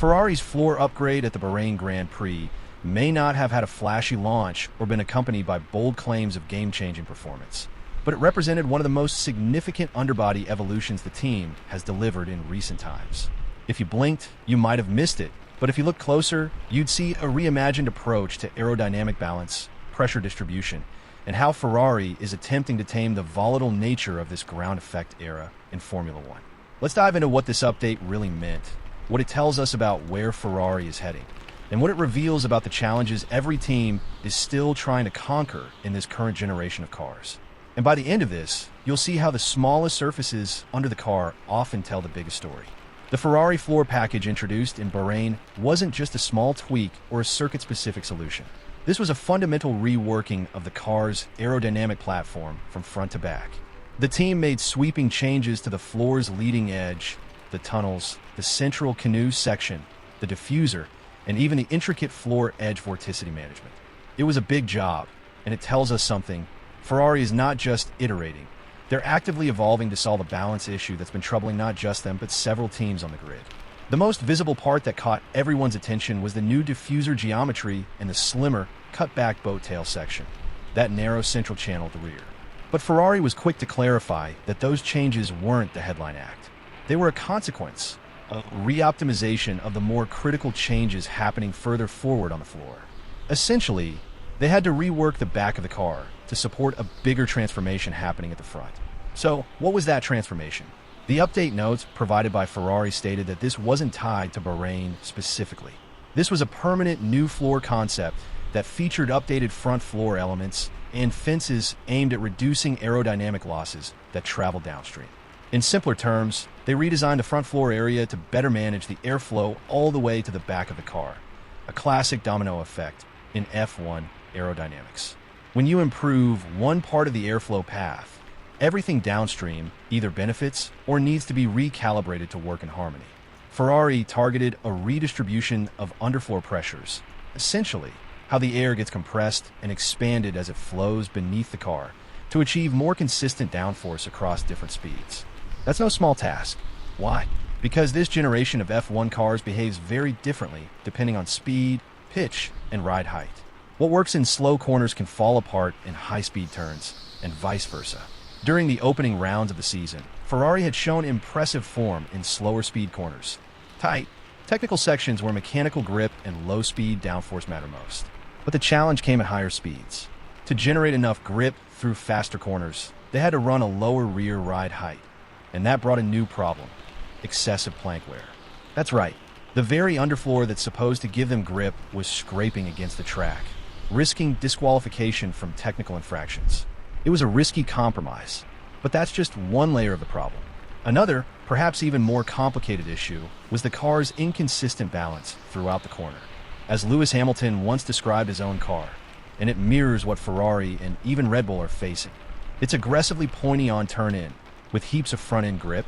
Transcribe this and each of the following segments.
Ferrari's floor upgrade at the Bahrain Grand Prix may not have had a flashy launch or been accompanied by bold claims of game-changing performance, but it represented one of the most significant underbody evolutions the team has delivered in recent times. If you blinked, you might have missed it, but if you look closer, you'd see a reimagined approach to aerodynamic balance, pressure distribution, and how Ferrari is attempting to tame the volatile nature of this ground effect era in Formula One. Let's dive into what this update really meant, what it tells us about where Ferrari is heading, and what it reveals about the challenges every team is still trying to conquer in this current generation of cars. And by the end of this, you'll see how the smallest surfaces under the car often tell the biggest story. The Ferrari floor package introduced in Bahrain wasn't just a small tweak or a circuit-specific solution. This was a fundamental reworking of the car's aerodynamic platform from front to back. The team made sweeping changes to the floor's leading edge, the tunnels, the central canoe section, the diffuser, and even the intricate floor edge vorticity management. It was a big job, and it tells us something. Ferrari is not just iterating. They're actively evolving to solve a balance issue that's been troubling not just them, but several teams on the grid. The most visible part that caught everyone's attention was the new diffuser geometry and the slimmer, cut-back boat tail section, that narrow central channel at the rear. But Ferrari was quick to clarify that those changes weren't the headline act. They were a consequence, a re-optimization of the more critical changes happening further forward on the floor. Essentially, they had to rework the back of the car to support a bigger transformation happening at the front. So, what was that transformation? The update notes provided by Ferrari stated that this wasn't tied to Bahrain specifically. This was a permanent new floor concept that featured updated front floor elements and fences aimed at reducing aerodynamic losses that travel downstream. In simpler terms, they redesigned the front floor area to better manage the airflow all the way to the back of the car, a classic domino effect in F1 aerodynamics. When you improve one part of the airflow path, everything downstream either benefits or needs to be recalibrated to work in harmony. Ferrari targeted a redistribution of underfloor pressures, essentially how the air gets compressed and expanded as it flows beneath the car to achieve more consistent downforce across different speeds. That's no small task. Why? Because this generation of F1 cars behaves very differently depending on speed, pitch, and ride height. What works in slow corners can fall apart in high-speed turns, and vice versa. During the opening rounds of the season, Ferrari had shown impressive form in slower speed corners, tight, technical sections where mechanical grip and low-speed downforce matter most. But the challenge came at higher speeds. To generate enough grip through faster corners, they had to run a lower rear ride height, and that brought a new problem: excessive plank wear. That's right, the very underfloor that's supposed to give them grip was scraping against the track, risking disqualification from technical infractions. It was a risky compromise, but that's just one layer of the problem. Another, perhaps even more complicated issue was the car's inconsistent balance throughout the corner. As Lewis Hamilton once described his own car, and it mirrors what Ferrari and even Red Bull are facing. It's aggressively pointy on turn-in, with heaps of front-end grip,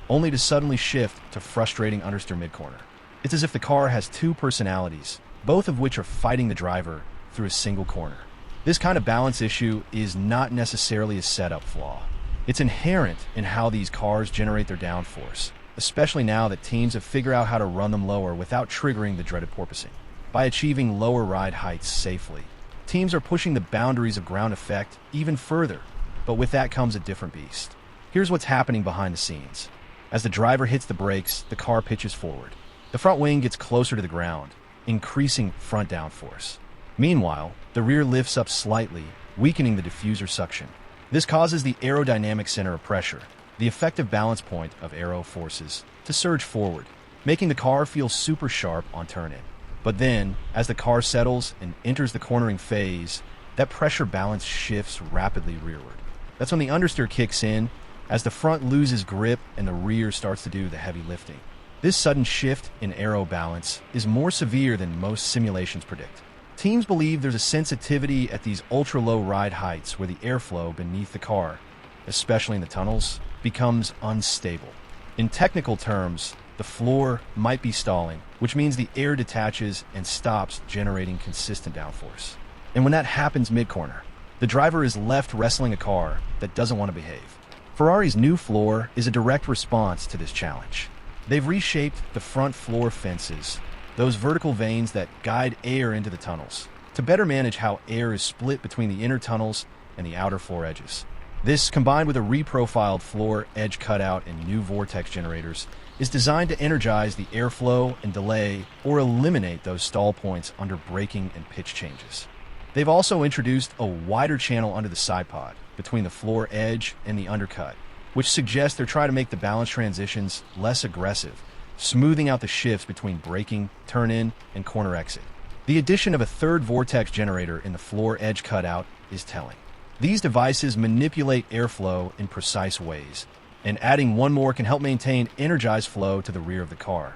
only to suddenly shift to frustrating understeer mid-corner. It's as if the car has two personalities, both of which are fighting the driver through a single corner. This kind of balance issue is not necessarily a setup flaw. It's inherent in how these cars generate their downforce, especially now that teams have figured out how to run them lower without triggering the dreaded porpoising. By achieving lower ride heights safely, teams are pushing the boundaries of ground effect even further, but with that comes a different beast. Here's what's happening behind the scenes. As the driver hits the brakes, the car pitches forward. The front wing gets closer to the ground, increasing front downforce. Meanwhile, the rear lifts up slightly, weakening the diffuser suction. This causes the aerodynamic center of pressure, the effective balance point of aero forces, to surge forward, making the car feel super sharp on turn-in. But then, as the car settles and enters the cornering phase, that pressure balance shifts rapidly rearward. That's when the understeer kicks in, as the front loses grip and the rear starts to do the heavy lifting. This sudden shift in aero balance is more severe than most simulations predict. Teams believe there's a sensitivity at these ultra-low ride heights where the airflow beneath the car, especially in the tunnels, becomes unstable. In technical terms, the floor might be stalling, which means the air detaches and stops generating consistent downforce. And when that happens mid-corner, the driver is left wrestling a car that doesn't want to behave. Ferrari's new floor is a direct response to this challenge. They've reshaped the front floor fences, those vertical veins that guide air into the tunnels, to better manage how air is split between the inner tunnels and the outer floor edges. This, combined with a reprofiled floor edge cutout and new vortex generators, is designed to energize the airflow and delay or eliminate those stall points under braking and pitch changes. They've also introduced a wider channel under the side pod between the floor edge and the undercut, which suggests they're trying to make the balance transitions less aggressive, smoothing out the shifts between braking, turn-in, and corner exit. The addition of a third vortex generator in the floor edge cutout is telling. These devices manipulate airflow in precise ways, and adding one more can help maintain energized flow to the rear of the car,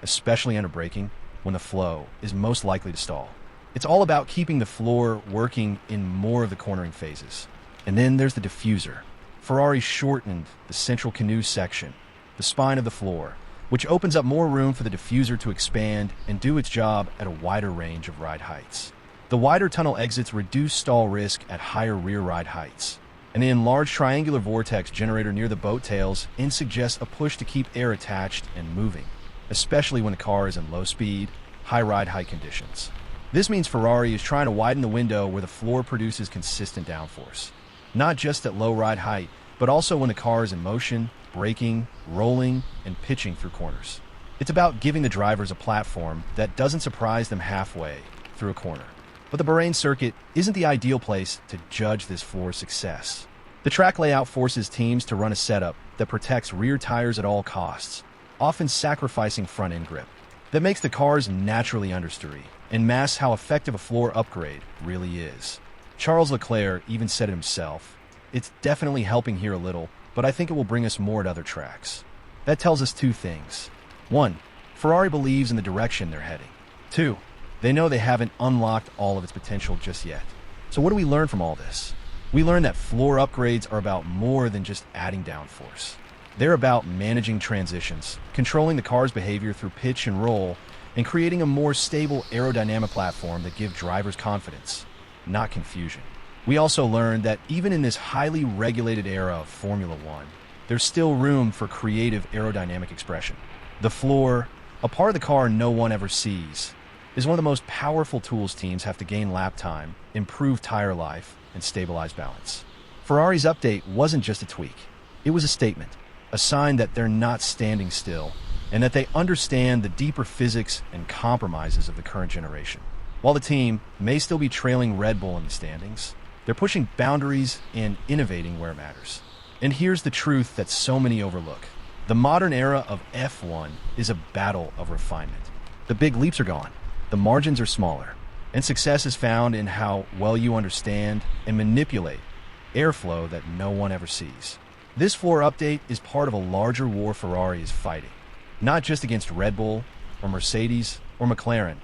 especially under braking when the flow is most likely to stall. It's all about keeping the floor working in more of the cornering phases. And then there's the diffuser. Ferrari shortened the central canoe section, the spine of the floor, which opens up more room for the diffuser to expand and do its job at a wider range of ride heights. The wider tunnel exits reduce stall risk at higher rear ride heights. An enlarged triangular vortex generator near the boat tails suggests a push to keep air attached and moving, especially when the car is in low speed, high ride height conditions. This means Ferrari is trying to widen the window where the floor produces consistent downforce, not just at low ride height, but also when the car is in motion, braking, rolling, and pitching through corners. It's about giving the drivers a platform that doesn't surprise them halfway through a corner. But the Bahrain circuit isn't the ideal place to judge this floor's success. The track layout forces teams to run a setup that protects rear tires at all costs, often sacrificing front-end grip. That makes the cars naturally understeery and masks how effective a floor upgrade really is. Charles Leclerc even said it himself, "It's definitely helping here a little, but I think it will bring us more at other tracks." That tells us two things. One, Ferrari believes in the direction they're heading. Two, they know they haven't unlocked all of its potential just yet. So what do we learn from all this? We learn that floor upgrades are about more than just adding downforce. They're about managing transitions, controlling the car's behavior through pitch and roll, and creating a more stable aerodynamic platform that gives drivers confidence, not confusion. We also learned that even in this highly regulated era of Formula One, there's still room for creative aerodynamic expression. The floor, a part of the car no one ever sees, is one of the most powerful tools teams have to gain lap time, improve tire life, and stabilize balance. Ferrari's update wasn't just a tweak. It was a statement, a sign that they're not standing still, and that they understand the deeper physics and compromises of the current generation. While the team may still be trailing Red Bull in the standings, they're pushing boundaries and innovating where it matters. And here's the truth that so many overlook. The modern era of F1 is a battle of refinement. The big leaps are gone. The margins are smaller, and success is found in how well you understand and manipulate airflow that no one ever sees. This floor update is part of a larger war Ferrari is fighting, not just against Red Bull or Mercedes or McLaren,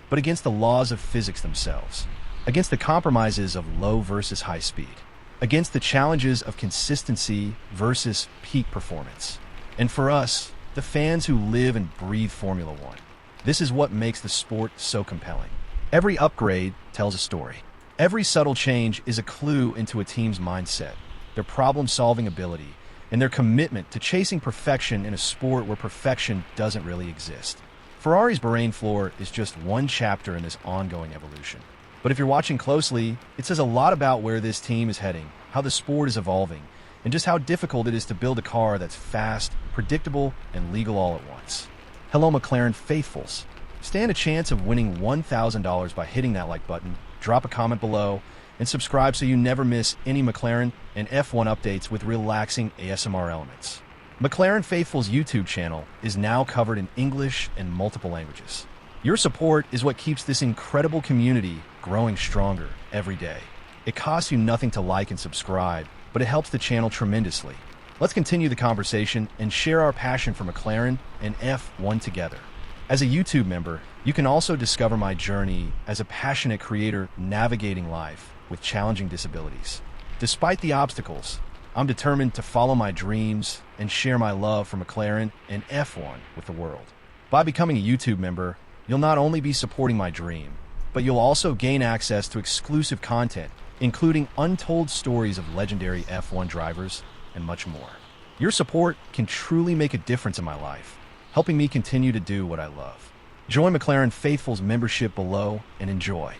but against the laws of physics themselves, against the compromises of low versus high speed, against the challenges of consistency versus peak performance. And for us, the fans who live and breathe Formula One, this is what makes the sport so compelling. Every upgrade tells a story. Every subtle change is a clue into a team's mindset, their problem-solving ability, and their commitment to chasing perfection in a sport where perfection doesn't really exist. Ferrari's Bahrain floor is just one chapter in this ongoing evolution. But if you're watching closely, it says a lot about where this team is heading, how the sport is evolving, and just how difficult it is to build a car that's fast, predictable, and legal all at once. Hello, McLaren faithfuls. Stand a chance of winning $1,000 by hitting that like button, drop a comment below, and subscribe so you never miss any McLaren and F1 updates with relaxing ASMR elements. McLaren Faithful's YouTube channel is now covered in English and multiple languages. Your support is what keeps this incredible community growing stronger every day. It costs you nothing to like and subscribe, but it helps the channel tremendously. Let's continue the conversation and share our passion for McLaren and F1 together. As a YouTube member, you can also discover my journey as a passionate creator navigating life with challenging disabilities. Despite the obstacles, I'm determined to follow my dreams and share my love for McLaren and F1 with the world. By becoming a YouTube member, you'll not only be supporting my dream, but you'll also gain access to exclusive content, including untold stories of legendary F1 drivers and much more. Your support can truly make a difference in my life, helping me continue to do what I love. Join McLaren Faithful's membership below and enjoy.